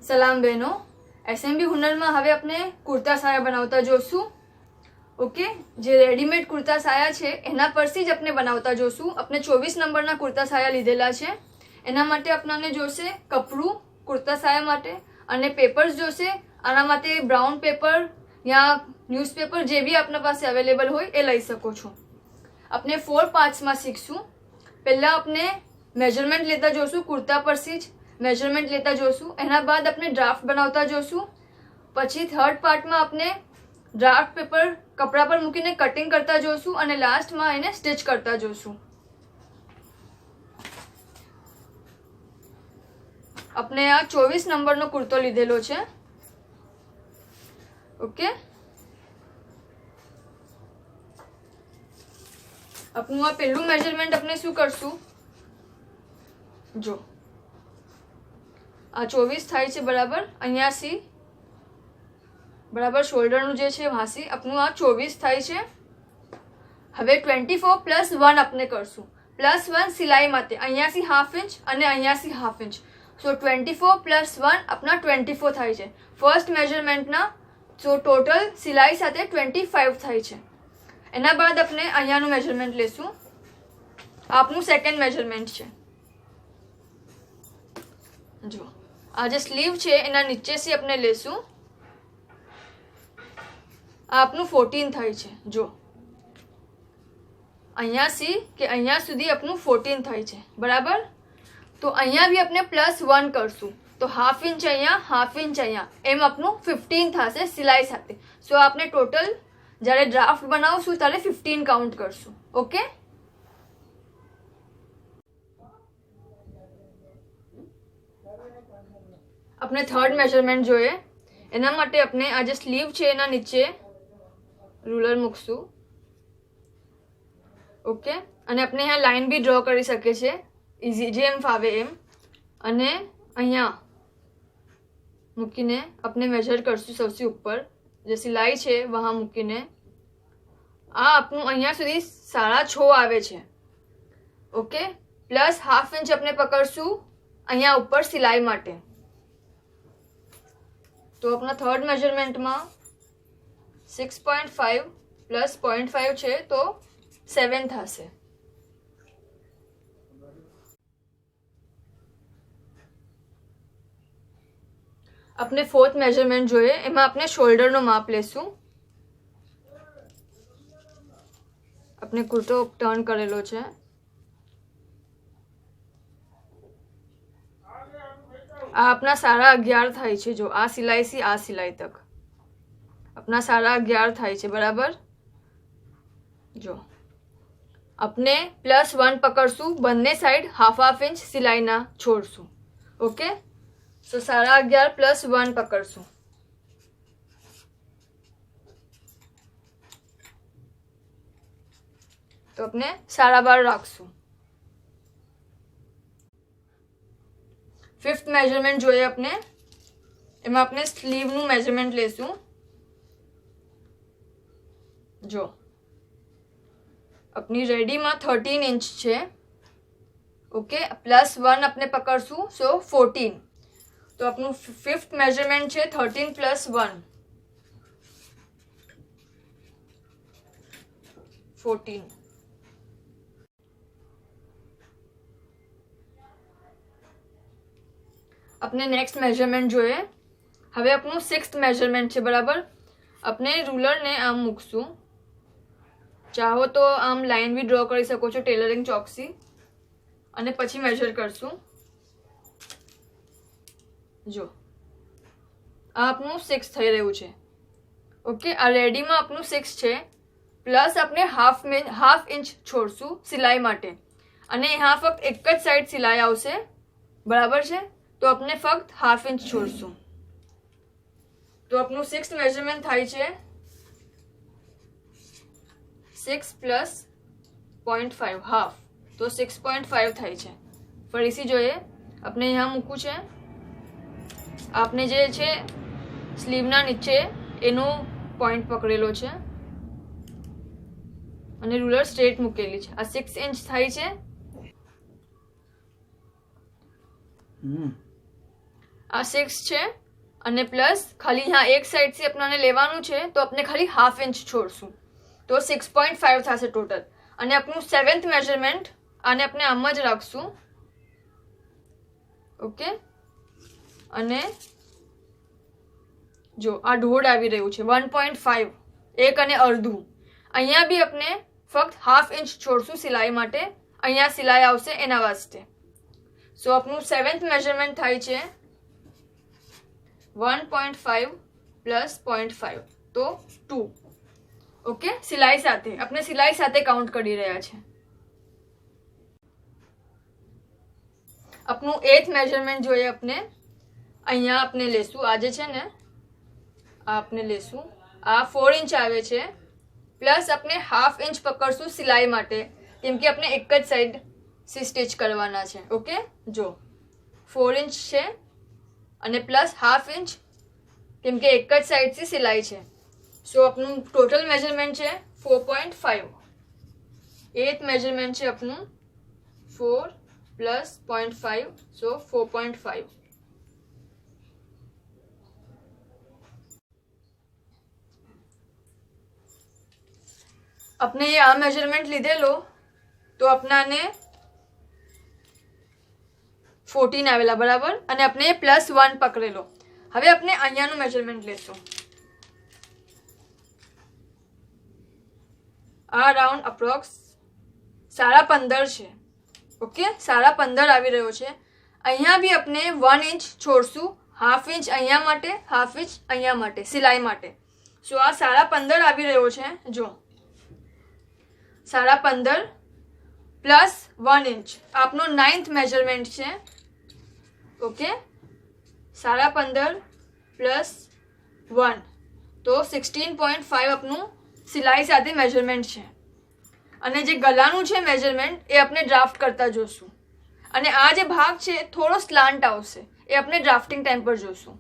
સલામ બહેનો, એસએમબી હુનરમાં હવે આપણે કુર્તા સાયા બનાવતા જોશું. ઓકે, જે રેડીમેડ કુર્તા સાયા છે એના પરથી જ આપણે બનાવતા જોશું. આપણે 24 નંબરના કુર્તા સાયા લીધેલા છે. એના માટે આપણને જોશે કપડું કુર્તા સાયા માટે, અને પેપર્સ જોશે. આના માટે બ્રાઉન પેપર યા ન્યૂઝપેપર જે બી આપણા પાસે અવેલેબલ હોય એ લઈ શકો છો. આપણે 4 પાર્ટ્સમાં શીખશું. પહેલાં આપણે મેજરમેન્ટ લેતા જોશું, કુર્તા પરથી જ મેજરમેન્ટ લેતા જોશું. એના બાદ આપણે ડ્રાફ્ટ બનાવતા જોશું. પછી થર્ડ પાર્ટમાં આપણે ડ્રાફ્ટ પેપર કપડા પર મૂકીને કટિંગ કરતા જોશું, અને લાસ્ટમાં એને સ્ટિચ કરતા જોશું. આપણે આ 24 નંબરનો કુર્તો લીધેલો છે. ઓકે, આપણું આ પહેલું મેજરમેન્ટ આપણે શું કરશું, જો આ 24 થાય છે બરાબર, અહીંયાથી બરાબર શોલ્ડરનું જે છે વાસી આપણું આ 24 થાય છે. હવે 24 + 1 આપણે કરશું. +1 સિલાઈ માટે અહીંયાથી હાફ ઇંચ અને અહીંયાથી હાફ ઇંચ. સો 24 + 1 આપણા 24 થાય છે ફર્સ્ટ મેજરમેન્ટના. સો ટોટલ સિલાઈ સાથે 25 થાય છે. એના બાદ આપણે અહીંયાનું મેજરમેન્ટ લેશું. આપનું સેકન્ડ મેજરમેન્ટ છે. જો આ જે સ્લીવ છે એના નીચેથી આપણે લેશું. આ આપનું 14 થાય છે. જો અહીંયાથી કે અહીંયા સુધી આપનું 14 થાય છે બરાબર. તો અહીંયા બી આપણે +1 કરશું. તો હાફ ઇંચ અહીંયા, હાફ ઇંચ અહીંયા, એમ આપનું 15 થશે સિલાઈ સાથે. સો આપણે ટોટલ જ્યારે ડ્રાફ્ટ બનાવશું ત્યારે 15 કાઉન્ટ કરશું. ઓકે, આપણે થર્ડ મેજરમેન્ટ જોઈએ. એના માટે આપણે આ જે સ્લીવ છે એના નીચે રૂલર મૂકશું. ઓકે, અને આપણે અહીંયા લાઈન બી ડ્રો કરી શકીએ છીએ ઇઝી, જેમ ફાવે એમ. અને અહીંયા મૂકીને આપણે મેજર કરશું સૌથી ઉપર જે સિલાઈ છે વહાં મૂકીને. આ આપણું અહીંયા સુધી 6.5 આવે છે. ઓકે, પ્લસ હાફ ઇંચ આપણે પકડશું અહીંયા ઉપર સિલાઈ માટે. તો આપણા થર્ડ મેજરમેન્ટમાં 6.5 + 0.5 છે તો 7 થશે. આપણે ફોર્થ મેજરમેન્ટ જોઈએ. એમાં આપણે શોલ્ડરનો માપ લેશું. આપણે કુર્તો ટર્ન કરેલો છે. આ આપણા 11.5 થાય છે. જો આ સિલાઈથી આ સિલાઈ તક આપણા 11.5 થાય છે બરાબર. જો આપણે +1 પકડશું, બંને સાઈડ હાફ ઇંચ સિલાઈના છોડશું. ઓકે, સો 11.5 + 1 પકડશું. તો આપણે 12.5 રાખશું. ફિફ્થ મેજરમેન્ટ જોઈએ આપણે. એમાં આપણે સ્લીવનું મેજરમેન્ટ લેશું. જો આપણી રેડીમાં 13 ઇંચ છે. ઓકે, +1 આપણે પકડશું, સો 14. તો આપણું ફિફ્થ મેજરમેન્ટ છે 13 + 1 14. આપણે નેક્સ્ટ મેજરમેન્ટ જોઈએ. હવે આપણું 6th મેજરમેન્ટ છે બરાબર. આપણે રૂલરને આમ મૂકશું. ચાહો તો આમ લાઈન બી ડ્રો કરી શકો છો ટેલરિંગ ચોકથી, અને પછી મેજર કરશું. જો આ આપનું 6 થઈ રહ્યું છે. ઓકે, આ રેડીમાં આપનું 6 છે. પ્લસ આપણે હાફ ઇંચ છોડશું સિલાઈ માટે, અને यहाँ ફક્ત એક જ સાઈડ સિલાઈ આવશે બરાબર છે. તો આપણે ફક્ત હાફ ઇંચ છોડશું. તો આપણું 6th મેજરમેન્ટ થાય છે 6 + 0.5 હાફ. તો 6.5 થાય છે. ફરીથી જોઈએ. આપણે यहाँ મૂકવું છે. આપને જે છે સ્લીવના નીચે એનો પોઈન્ટ પકડેલો છે અને રૂલર સ્ટ્રેટ મૂકેલી છે. આ 6 ઇંચ થાય છે. આ 6 છે અને પ્લસ ખાલી यहाँ એક સાઈડથી આપણને લેવાનું છે તો આપણે ખાલી હાફ ઇંચ છોડશું તો 6.5 થશે ટોટલ. અને આપણું 7th મેઝરમેન્ટ આને આપણે આમ જ રાખશું. ઓકે, અને જો આ ઢોળ આવી રહ્યું છે 1.5, 1 અને અડધું. અહીંયા બી આપણે ફક્ત હાફ ઇંચ છોડશું સિલાઈ માટે. અહીંયા સિલાઈ આવશે એના વાસ્તે. સો આપણું 7th મેઝરમેન્ટ થાય છે 1.5 પ્લસ 0.5 તો 2. ઓકે, સિલાઈ સાથે આપણે સિલાઈ સાથે કાઉન્ટ કરી રહ્યા છે. આપણું 8th મેઝરમેન્ટ જોઈએ આપણે. અહીંયા આપણે લેશું આ જે છે ને આ આપણે લેશું. આ 4 ઇંચ આવે છે પ્લસ આપણે હાફ ઇંચ પકડશું સિલાઈ માટે કેમ કે આપણે એક જ સાઈડ સ્ટિચ કરવાના છે. ઓકે, જો 4 ઇંચ છે અને પ્લસ હાફ ઇંચ કેમ કે એક જ સાઈડથી સિલાઈ છે. સો આપણું ટોટલ મેઝરમેન્ટ છે 4.5. 8th મેઝરમેન્ટ છે આપણું 4 પ્લસ 0.5 સો 4.5. આપણે ये આ મેઝરમેન્ટ લીધેલો તો આપણાને 14 આવેલા બરાબર અને આપણે +1 પકડેલો. હવે આપણે અહીંયાનું મેઝરમેન્ટ લેશું. આ રાઉન્ડ અપ્રોક્સ 15.5 છે. ઓકે, 15.5 આવી રહ્યો છે. અહીંયા બી આપણે 1 ઇંચ છોડશું, હાફ ઇંચ અહીંયા માટે, હાફ ઇંચ અહીંયા માટે સિલાઈ માટે. સો આ 15.5 આવી રહ્યો છે. જો 15.5 પ્લસ 1 ઇંચ આપનો 9th મેઝરમેન્ટ છે. ઓકે, 15.5 પ્લસ 1 તો 16.5 આપનું સિલાઈ સાથે મેઝરમેન્ટ છે. અને જે ગલાનું છે મેઝરમેન્ટ એ આપણે ડ્રાફ્ટ કરતા જોશું. અને આ જે ભાગ છે થોડો સ્લાન્ટ આવશે એ આપણે ડ્રાફ્ટિંગ ટાઈમ પર જોશું.